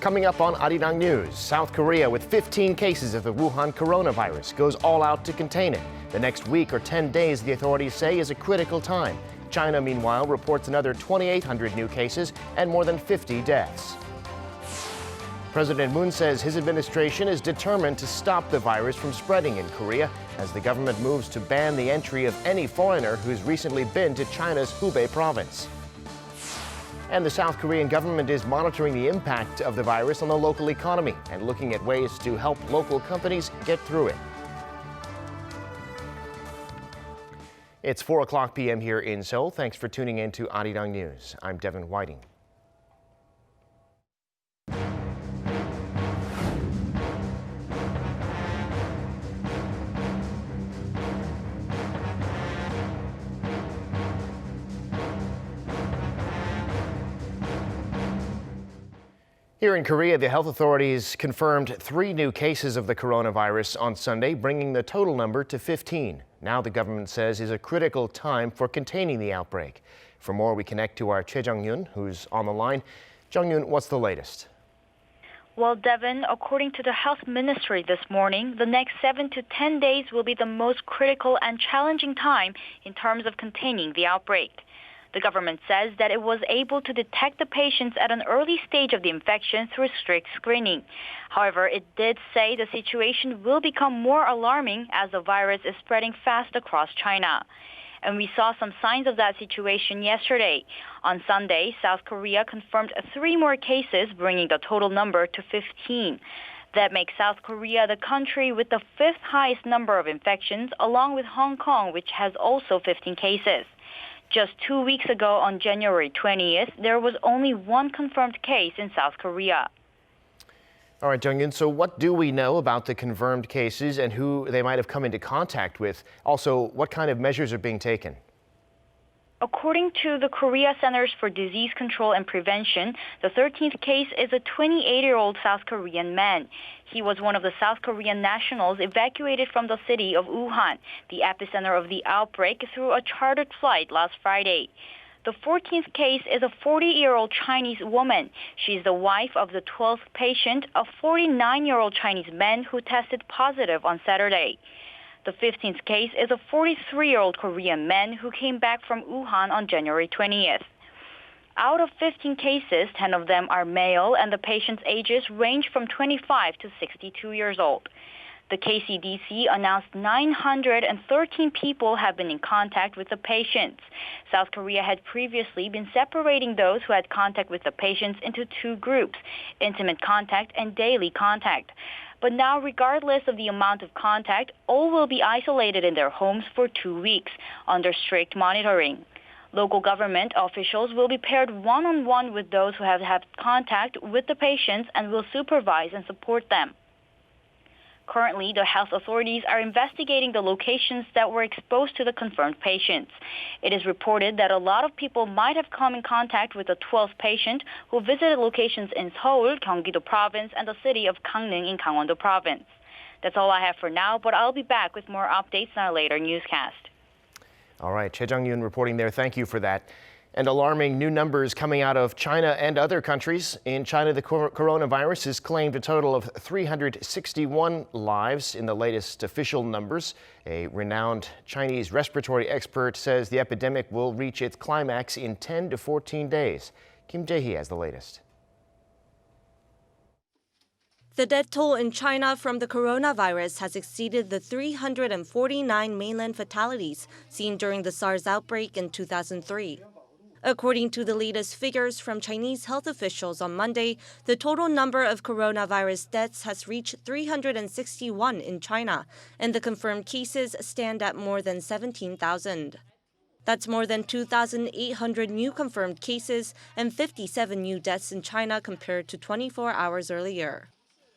Coming up on Arirang News, South Korea with 15 cases of the Wuhan coronavirus goes all out to contain it. The next week or 10 days, the authorities say, is a critical time. China, meanwhile, reports another 2,800 new cases and more than 50 deaths. President Moon says his administration is determined to stop the virus from spreading in Korea as the government moves to ban the entry of any foreigner who's recently been to China's Hubei Province. And the South Korean government is monitoring the impact of the virus on the local economy and looking at ways to help local companies get through it. It's 4:00 p.m. here in Seoul. Thanks for tuning in to Arirang News. I'm Devin Whiting. Here in Korea, the health authorities confirmed 3 new cases of the coronavirus on Sunday, bringing the total number to 15. Now the government says is a critical time for containing the outbreak. For more, we connect to our Choi Jung-yoon, who's on the line. Jung-yoon, what's the latest? Well, Devin, according to the Health Ministry this morning, the next 7 to 10 days will be the most critical and challenging time in terms of containing the outbreak. The government says that it was able to detect the patients at an early stage of the infection through strict screening. However, it did say the situation will become more alarming as the virus is spreading fast across China. And we saw some signs of that situation yesterday. On Sunday, South Korea confirmed 3 more cases, bringing the total number to 15. That makes South Korea the country with the 5th highest number of infections, along with Hong Kong, which has also 15 cases. Just 2 weeks ago, on January 20th, there was only 1 confirmed case in South Korea. All right, Jung-yoon, so what do we know about the confirmed cases and who they might have come into contact with? Also, what kind of measures are being taken? According to the Korea Centers for Disease Control and Prevention, the 13th case is a 28-year-old South Korean man. He was one of the South Korean nationals evacuated from the city of Wuhan, the epicenter of the outbreak, through a chartered flight last Friday. The 14th case is a 40-year-old Chinese woman. She's the wife of the 12th patient, a 49-year-old Chinese man who tested positive on Saturday. The 15th case is a 43-year-old Korean man who came back from Wuhan on January 20th. Out of 15 cases, 10 of them are male, and the patients' ages range from 25 to 62 years old. The KCDC announced 913 people have been in contact with the patients. South Korea had previously been separating those who had contact with the patients into 2 groups, intimate contact and daily contact. But now, regardless of the amount of contact, all will be isolated in their homes for 2 weeks under strict monitoring. Local government officials will be paired one-on-one with those who have had contact with the patients and will supervise and support them. Currently, the health authorities are investigating the locations that were exposed to the confirmed patients. It is reported that a lot of people might have come in contact with the 12th patient who visited locations in Seoul, Gyeonggi-do Province, and the city of Gangneung in Gangwon-do Province. That's all I have for now, but I'll be back with more updates in our later newscast. All right, Choi Jung-yoon reporting there. Thank you for that. And alarming new numbers coming out of China and other countries. In China, the coronavirus has claimed a total of 361 lives in the latest official numbers. A renowned Chinese respiratory expert says the epidemic will reach its climax in 10 to 14 days. Kim Jae-hee has the latest. The death toll in China from the coronavirus has exceeded the 349 mainland fatalities seen during the SARS outbreak in 2003. According to the latest figures from Chinese health officials on Monday, the total number of coronavirus deaths has reached 361 in China, and the confirmed cases stand at more than 17,000. That's more than 2,800 new confirmed cases and 57 new deaths in China compared to 24 hours earlier.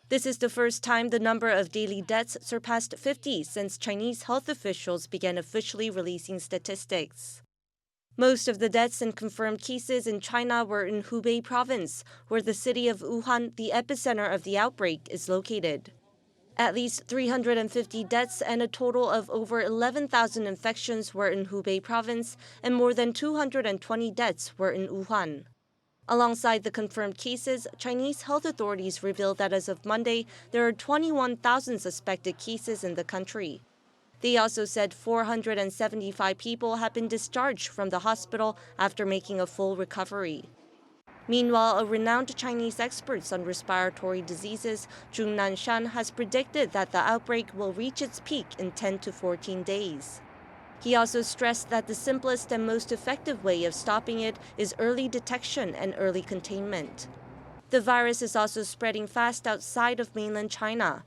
This is the first time the number of daily deaths surpassed 50 since Chinese health officials began officially releasing statistics. Most of the deaths and confirmed cases in China were in Hubei Province, where the city of Wuhan, the epicenter of the outbreak, is located. At least 350 deaths and a total of over 11,000 infections were in Hubei Province, and more than 220 deaths were in Wuhan. Alongside the confirmed cases, Chinese health authorities revealed that as of Monday, there are 21,000 suspected cases in the country. They also said 475 people have been discharged from the hospital after making a full recovery. Meanwhile, a renowned Chinese expert on respiratory diseases, Zhong Nanshan, has predicted that the outbreak will reach its peak in 10 to 14 days. He also stressed that the simplest and most effective way of stopping it is early detection and early containment. The virus is also spreading fast outside of mainland China.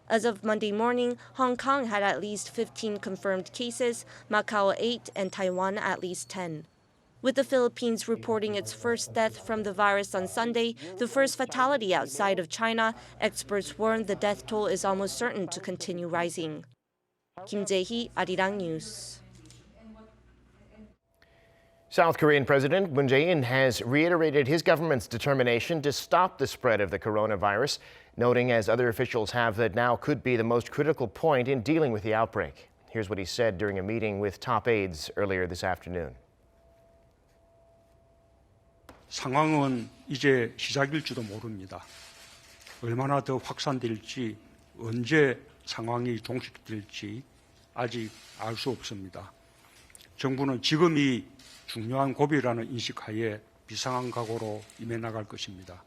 As of Monday morning, Hong Kong had at least 15 confirmed cases, Macau 8, and Taiwan at least 10. With the Philippines reporting its first death from the virus on Sunday, the first fatality outside of China, experts warn the death toll is almost certain to continue rising. Kim Jae-hee, Arirang News. South Korean President Moon Jae-in has reiterated his government's determination to stop the spread of the coronavirus, noting, as other officials have, that now could be the most critical point in dealing with the outbreak. Here's what he said during a meeting with top aides earlier this afternoon. 상황은 이제 시작일지도 모릅니다. 얼마나 더 확산될지, 언제 상황이 종식될지 아직 알 수 없습니다. 정부는 지금이 중요한 고비라는 인식하에 비상한 각오로 임해 나갈 것입니다.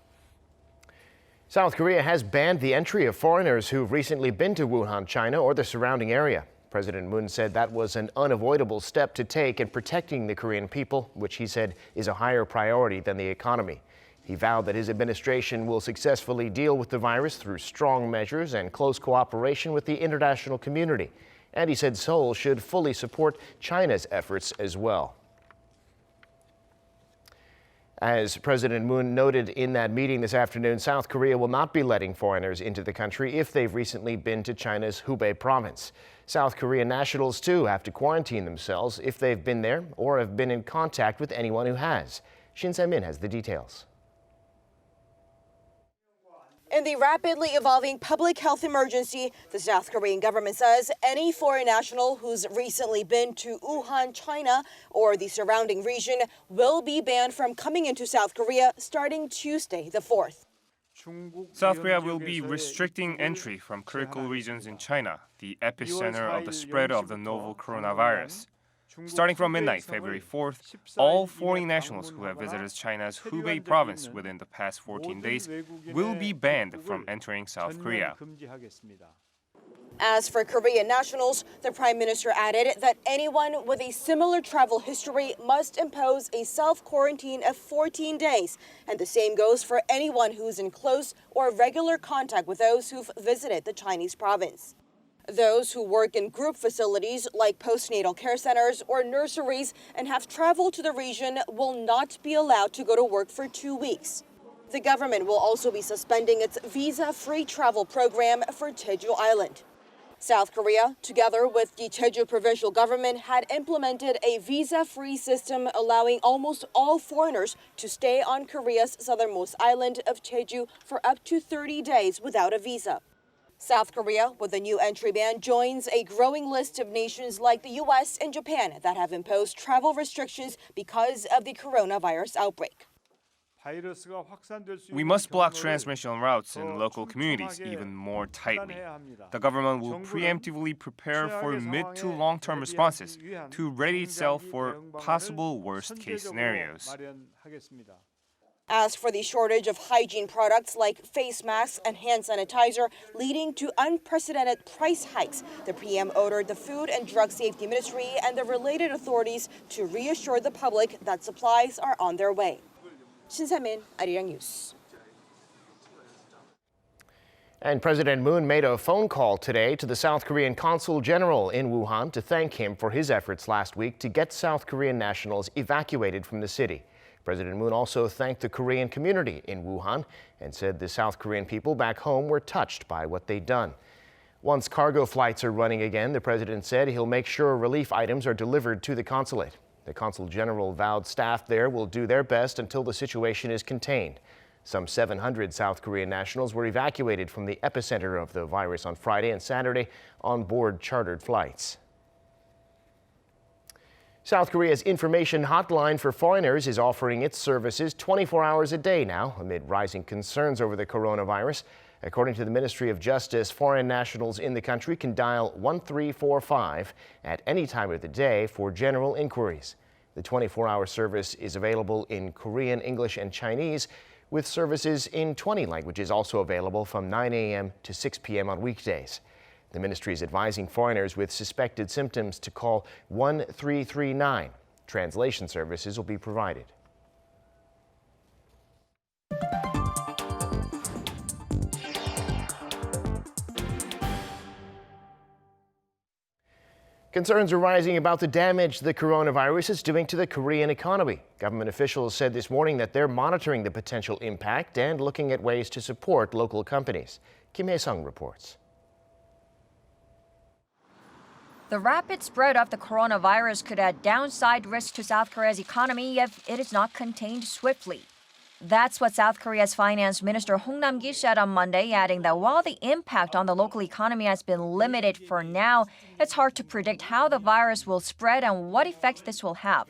South Korea has banned the entry of foreigners who've recently been to Wuhan, China, or the surrounding area. President Moon said that was an unavoidable step to take in protecting the Korean people, which he said is a higher priority than the economy. He vowed that his administration will successfully deal with the virus through strong measures and close cooperation with the international community. And he said Seoul should fully support China's efforts as well. As President Moon noted in that meeting this afternoon, South Korea will not be letting foreigners into the country if they've recently been to China's Hubei Province. South Korean nationals, too, have to quarantine themselves if they've been there or have been in contact with anyone who has. Shin Se-min has the details. In the rapidly evolving public health emergency, the South Korean government says any foreign national who's recently been to Wuhan, China, or the surrounding region will be banned from coming into South Korea starting Tuesday, the 4th. South Korea will be restricting entry from critical regions in China, the epicenter of the spread of the novel coronavirus. Starting from midnight, February 4th, all foreign nationals who have visited China's Hubei Province within the past 14 days will be banned from entering South Korea. As for Korean nationals, the Prime Minister added that anyone with a similar travel history must impose a self-quarantine of 14 days. And the same goes for anyone who's in close or regular contact with those who've visited the Chinese province. Those who work in group facilities like postnatal care centers or nurseries and have traveled to the region will not be allowed to go to work for 2 weeks. The government will also be suspending its visa-free travel program for Jeju Island. South Korea, together with the Jeju provincial government, had implemented a visa-free system allowing almost all foreigners to stay on Korea's southernmost island of Jeju for up to 30 days without a visa. South Korea, with the new entry ban, joins a growing list of nations like the U.S. and Japan that have imposed travel restrictions because of the coronavirus outbreak. We must block transmission routes in local communities even more tightly. The government will preemptively prepare for mid to long-term responses to ready itself for possible worst-case scenarios. As for the shortage of hygiene products like face masks and hand sanitizer leading to unprecedented price hikes, the PM ordered the Food and Drug Safety Ministry and the related authorities to reassure the public that supplies are on their way. Shin Se-min, Arirang News. And President Moon made a phone call today to the South Korean consul general in Wuhan to thank him for his efforts last week to get South Korean nationals evacuated from the city. President Moon also thanked the Korean community in Wuhan and said the South Korean people back home were touched by what they'd done. Once cargo flights are running again, the president said he'll make sure relief items are delivered to the consulate. The consul general vowed staff there will do their best until the situation is contained. Some 700 South Korean nationals were evacuated from the epicenter of the virus on Friday and Saturday on board chartered flights. South Korea's information hotline for foreigners is offering its services 24 hours a day now amid rising concerns over the coronavirus. According to the Ministry of Justice, foreign nationals in the country can dial 1345 at any time of the day for general inquiries. The 24-hour service is available in Korean, English, and Chinese, with services in 20 languages also available from 9 a.m. to 6 p.m. on weekdays. The ministry is advising foreigners with suspected symptoms to call 1339. Translation services will be provided. Concerns are rising about the damage the coronavirus is doing to the Korean economy. Government officials said this morning that they're monitoring the potential impact and looking at ways to support local companies. Kim Hye-sung reports. The rapid spread of the coronavirus could add downside risk to South Korea's economy if it is not contained swiftly. That's what South Korea's Finance Minister Hong Nam-ki said on Monday, adding that while the impact on the local economy has been limited for now, it's hard to predict how the virus will spread and what effect this will have.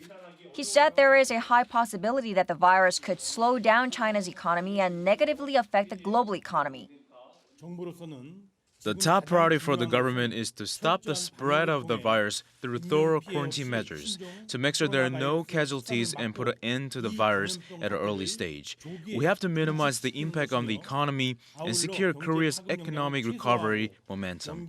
He said there is a high possibility that the virus could slow down China's economy and negatively affect the global economy. The top priority for the government is to stop the spread of the virus through thorough quarantine measures, to make sure there are no casualties and put an end to the virus at an early stage. We have to minimize the impact on the economy and secure Korea's economic recovery momentum.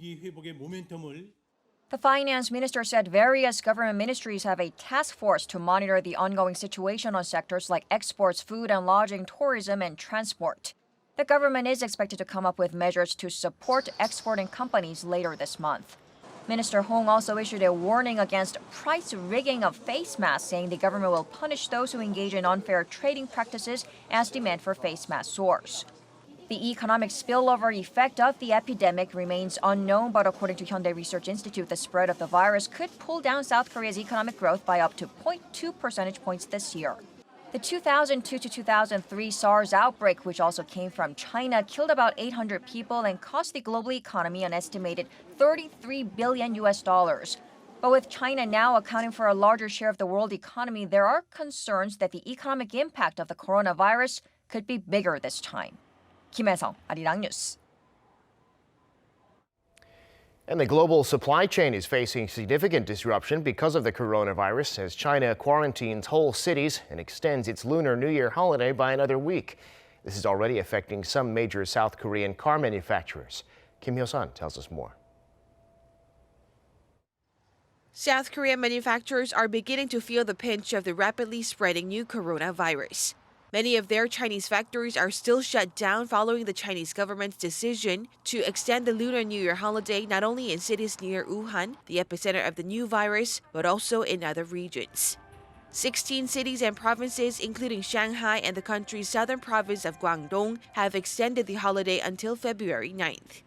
The finance minister said various government ministries have a task force to monitor the ongoing situation on sectors like exports, food and lodging, tourism, and transport. The government is expected to come up with measures to support exporting companies later this month. Minister Hong also issued a warning against price rigging of face masks, saying the government will punish those who engage in unfair trading practices as demand for face masks soars. The economic spillover effect of the epidemic remains unknown, but according to Hyundai Research Institute, the spread of the virus could pull down South Korea's economic growth by up to 0.2 percentage points this year. The 2002 to 2003 SARS outbreak, which also came from China, killed about 800 people and cost the global economy an estimated $33 billion. But with China now accounting for a larger share of the world economy, there are concerns that the economic impact of the coronavirus could be bigger this time. Kim Hye-sung, Arirang News. And the global supply chain is facing significant disruption because of the coronavirus as China quarantines whole cities and extends its Lunar New Year holiday by another week. This is already affecting some major South Korean car manufacturers. Kim Hyo-sun tells us more. South Korean manufacturers are beginning to feel the pinch of the rapidly spreading new coronavirus. Many of their Chinese factories are still shut down following the Chinese government's decision to extend the Lunar New Year holiday not only in cities near Wuhan, the epicenter of the new virus, but also in other regions. 16 cities and provinces, including Shanghai and the country's southern province of Guangdong, have extended the holiday until February 9th.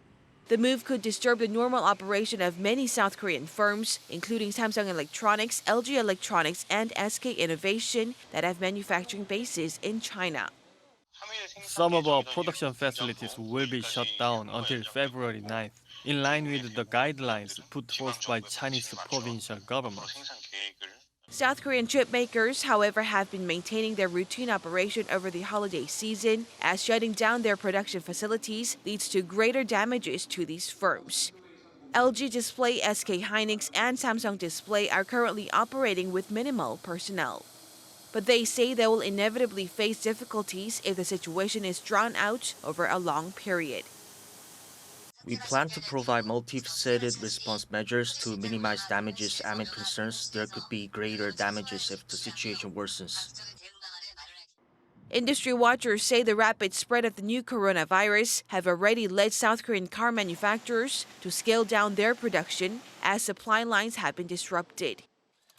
The move could disturb the normal operation of many South Korean firms, including Samsung Electronics, LG Electronics, and SK Innovation, that have manufacturing bases in China. Some of our production facilities will be shut down until February 9th, in line with the guidelines put forth by Chinese provincial government. South Korean chip makers, however, have been maintaining their routine operation over the holiday season, as shutting down their production facilities leads to greater damages to these firms. LG Display, SK Hynix, and Samsung Display are currently operating with minimal personnel. But they say they will inevitably face difficulties if the situation is drawn out over a long period. We plan to provide multifaceted response measures to minimize damages amid concerns there could be greater damages if the situation worsens. Industry watchers say the rapid spread of the new coronavirus have already led South Korean car manufacturers to scale down their production as supply lines have been disrupted.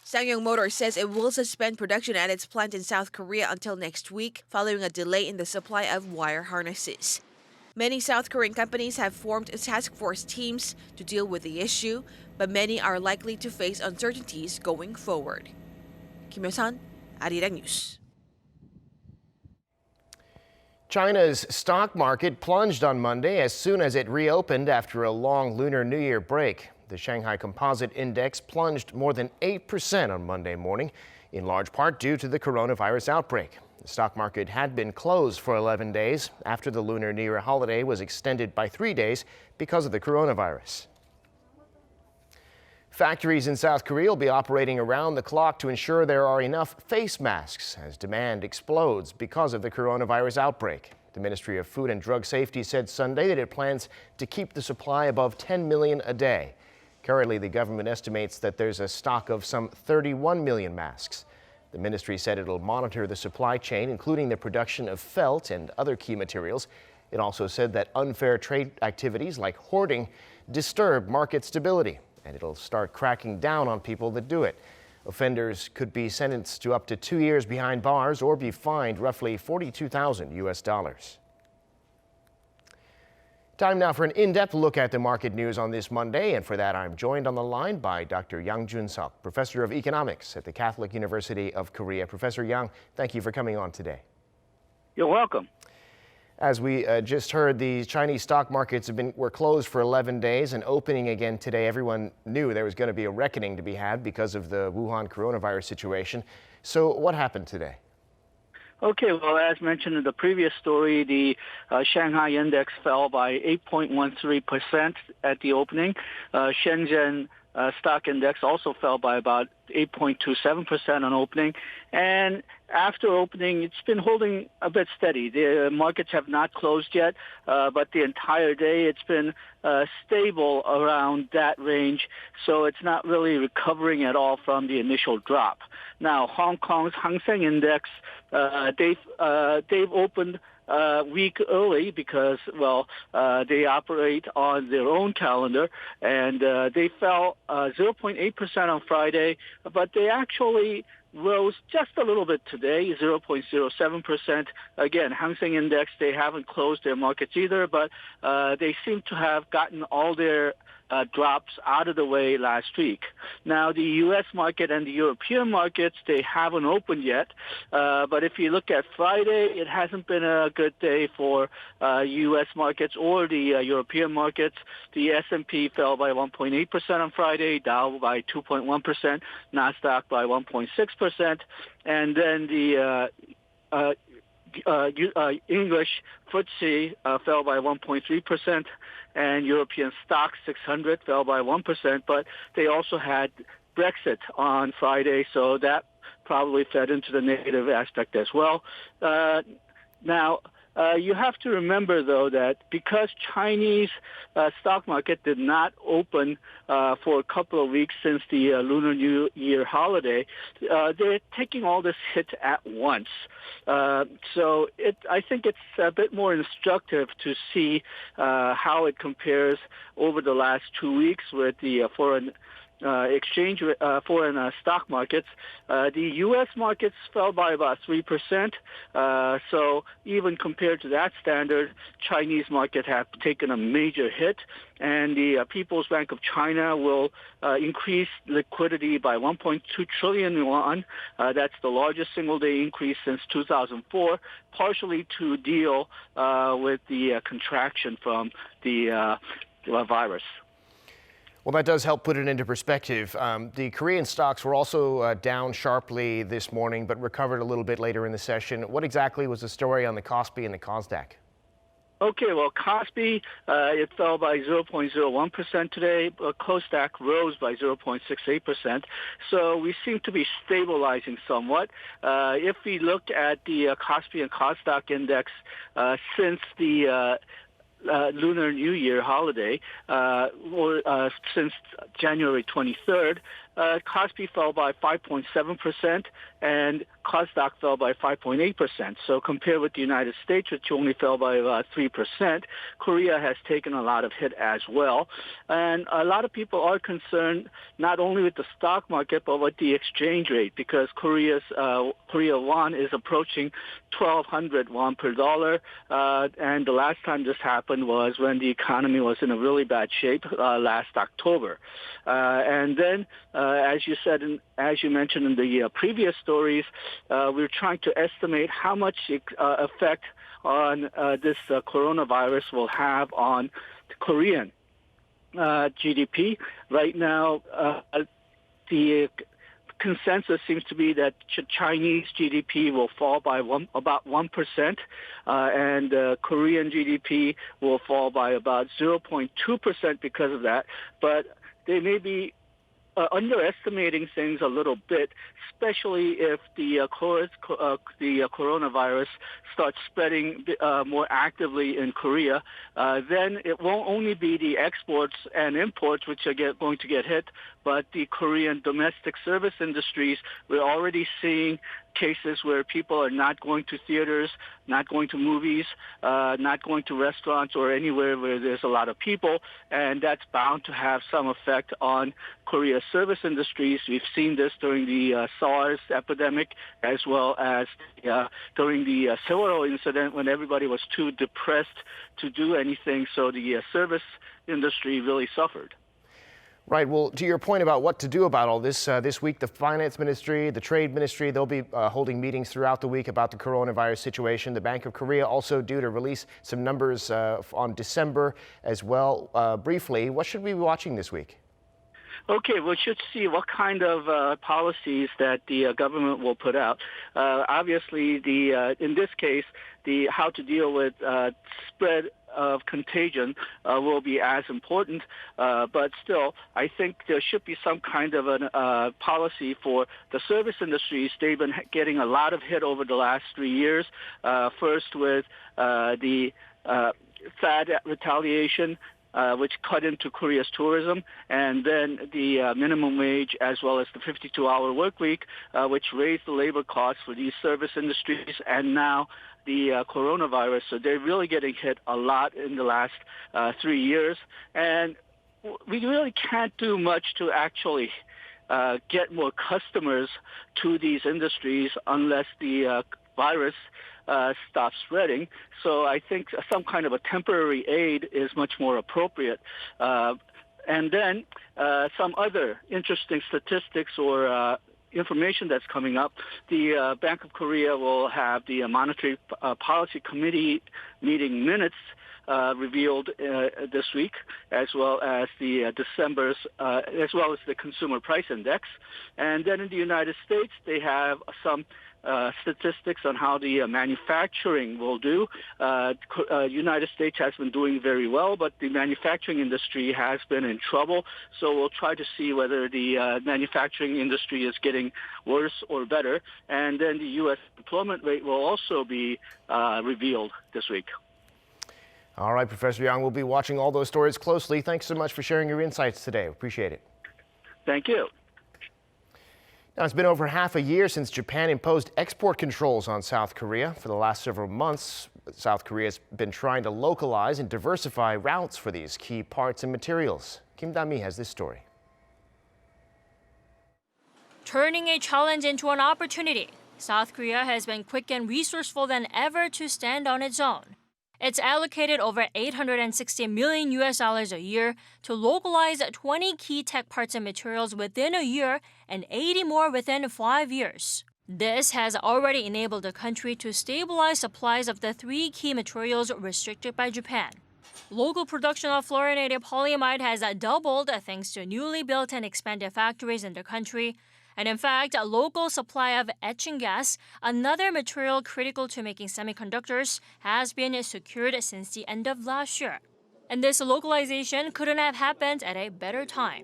SsangYong Motor says it will suspend production at its plant in South Korea until next week, following a delay in the supply of wire harnesses. Many South Korean companies have formed task force teams to deal with the issue, but many are likely to face uncertainties going forward. Kim Hye-sun, Arirang News. China's stock market plunged on Monday as soon as it reopened after a long Lunar New Year break. The Shanghai Composite Index plunged more than 8% on Monday morning, in large part due to the coronavirus outbreak. The stock market had been closed for 11 days after the Lunar New Year holiday was extended by 3 days because of the coronavirus. Factories in South Korea will be operating around the clock to ensure there are enough face masks as demand explodes because of the coronavirus outbreak. The Ministry of Food and Drug Safety said Sunday that it plans to keep the supply above 10 million a day. Currently, the government estimates that there's a stock of some 31 million masks. The ministry said it'll monitor the supply chain, including the production of felt and other key materials. It also said that unfair trade activities like hoarding disturb market stability, and it'll start cracking down on people that do it. Offenders could be sentenced to up to 2 years behind bars or be fined roughly $42,000. Time now for an in-depth look at the market news on this Monday, and for that I'm joined on the line by Dr. Yang Jun-seok, Professor of Economics at the Catholic University of Korea. Professor Yang, thank you for coming on today. You're welcome. As we just heard, the Chinese stock markets were closed for 11 days and opening again today. Everyone knew there was going to be a reckoning to be had because of the Wuhan coronavirus situation. So what happened today? Okay, well, as mentioned in the previous story, the Shanghai index fell by 8.13% at the opening. Shenzhen stock index also fell by about 8.27% on opening. And after opening, it's been holding a bit steady. The markets have not closed yet, but the entire day it's been stable around that range. So it's not really recovering at all from the initial drop. Now, Hong Kong's Hang Seng Index, they've opened week early because, well, they operate on their own calendar, and they fell 0.8% on Friday, but they actually rose just a little bit today, 0.07%. Again, Hang Seng Index, they haven't closed their markets either, but they seem to have gotten all their drops out of the way last week. Now, the U.S. market and the European markets, they haven't opened yet. But if you look at Friday, it hasn't been a good day for U.S. markets or the European markets. The S&P fell by 1.8% on Friday, Dow by 2.1%, Nasdaq by 1.6%, and then the English FTSE fell by 1.3%, and European stock 600 fell by 1%, but they also had Brexit on Friday, so that probably fed into the negative aspect as well. Now, you have to remember, though, that because Chinese stock market did not open for a couple of weeks since the Lunar New Year holiday, they're taking all this hit at once. So I think it's a bit more instructive to see how it compares over the last 2 weeks with the foreign stock markets. The U.S. markets fell by about 3%. So even compared to that standard, Chinese market have taken a major hit. And the People's Bank of China will increase liquidity by 1.2 trillion yuan. That's the largest single-day increase since 2004, partially to deal with the contraction from the virus. Well, that does help put it into perspective. The Korean stocks were also down sharply this morning, but recovered a little bit later in the session. What exactly was the story on the Kospi and the Kosdaq? Okay, well, Kospi, it fell by 0.01% today. Kosdaq rose by 0.68%. So we seem to be stabilizing somewhat. If we look at the Kospi and Kosdaq index since the Lunar New Year holiday, or since January 23rd, Kospi fell by 5.7% and Kosdaq fell by 5.8%. So compared with the United States, which only fell by about 3%, Korea has taken a lot of hit as well. And a lot of people are concerned not only with the stock market, but with the exchange rate, because Korea won is approaching 1,200 won per dollar. And the last time this happened was when the economy was in a really bad shape last October. And then, as you said, as you mentioned in the previous stories, we're trying to estimate how much effect on this coronavirus will have on the Korean GDP. Right now, the consensus seems to be that Chinese GDP will fall by about 1%, and Korean GDP will fall by about 0.2% because of that. But they may be underestimating things a little bit, especially if the coronavirus starts spreading more actively in Korea. Then it won't only be the exports and imports which are going to get hit, but the Korean domestic service industries. We're already seeing cases where people are not going to theaters, not going to movies, not going to restaurants or anywhere where there's a lot of people, and that's bound to have some effect on Korea's service industries. We've seen this during the SARS epidemic, as well as during the Seoul incident when everybody was too depressed to do anything, so the service industry really suffered. Right. Well, to your point about what to do about all this, this week the Finance Ministry, the Trade Ministry, they'll be holding meetings throughout the week about the coronavirus situation. The Bank of Korea also due to release some numbers on December as well. Briefly, what should we be watching this week? Okay, we should see what kind of policies that the government will put out. Obviously, in this case, the how to deal with spread of contagion will be as important, but still, I think there should be some kind of a policy for the service industries. They've been getting a lot of hit over the last 3 years, first with the THAAD retaliation, which cut into Korea's tourism, and then the minimum wage as well as the 52-hour work week, which raised the labor costs for these service industries, and now the coronavirus. So they're really getting hit a lot in the last 3 years, and we really can't do much to actually get more customers to these industries unless the virus stops spreading. So I think some kind of a temporary aid is much more appropriate. And then some other interesting statistics or information that's coming up. The Bank of Korea will have the Monetary Policy Committee meeting minutes revealed this week, as well as the December's, as well as the Consumer Price Index. And then in the United States, they have some statistics on how the manufacturing will do. United States has been doing very well, but the manufacturing industry has been in trouble. So we'll try to see whether the manufacturing industry is getting worse or better. And then the U.S. employment rate will also be revealed this week. All right, Professor Yang, we'll be watching all those stories closely. Thanks so much for sharing your insights today. Appreciate it. Thank you. Now, it's been over half a year since Japan imposed export controls on South Korea. For the last several months, South Korea has been trying to localize and diversify routes for these key parts and materials. Kim Da-mi has this story. Turning a challenge into an opportunity, South Korea has been quick and resourceful than ever to stand on its own. It's allocated over $860 million a year to localize 20 key tech parts and materials within a year and 80 more within 5 years. This has already enabled the country to stabilize supplies of the 3 key materials restricted by Japan. Local production of fluorinated polyamide has doubled thanks to newly built and expanded factories in the country. And in fact, a local supply of etching gas, another material critical to making semiconductors, has been secured since the end of last year. And this localization couldn't have happened at a better time.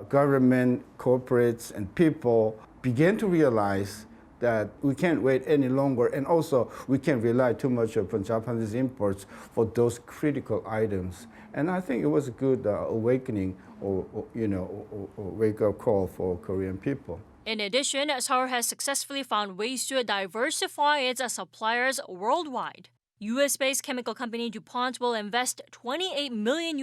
Government, corporates, and people began to realize that we can't wait any longer, and also we can't rely too much upon Japanese imports for those critical items. And I think it was a good awakening or wake-up call for Korean people. In addition, Seoul has successfully found ways to diversify its suppliers worldwide. U.S.-based chemical company DuPont will invest $28 million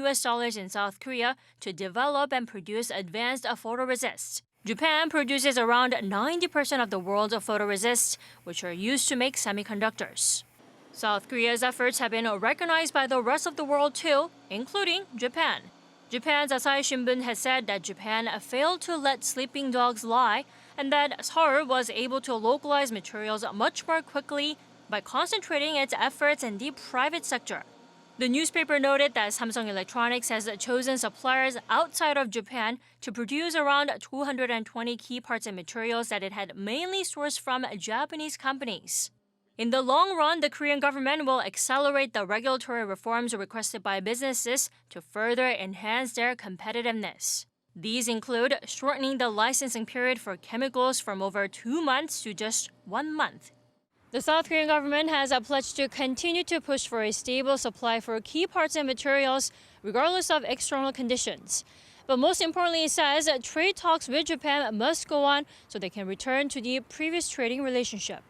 in South Korea to develop and produce advanced photoresists. Japan produces around 90% of the world's photoresists, which are used to make semiconductors. South Korea's efforts have been recognized by the rest of the world too, including Japan. Japan's Asahi Shimbun has said that Japan failed to let sleeping dogs lie, and that Seoul was able to localize materials much more quickly by concentrating its efforts in the private sector. The newspaper noted that Samsung Electronics has chosen suppliers outside of Japan to produce around 220 key parts and materials that it had mainly sourced from Japanese companies. In the long run, the Korean government will accelerate the regulatory reforms requested by businesses to further enhance their competitiveness. These include shortening the licensing period for chemicals from over 2 months to just 1 month. The South Korean government has pledged to continue to push for a stable supply for key parts and materials, regardless of external conditions. But most importantly, it says that trade talks with Japan must go on so they can return to the previous trading relationship.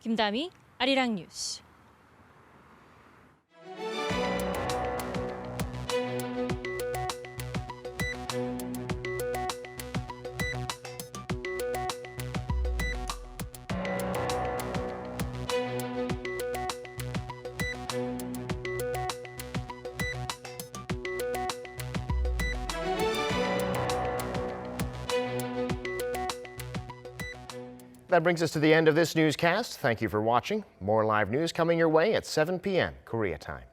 Kim Da-mi, Arirang News. That brings us to the end of this newscast. Thank you for watching. More live news coming your way at 7 p.m. Korea time.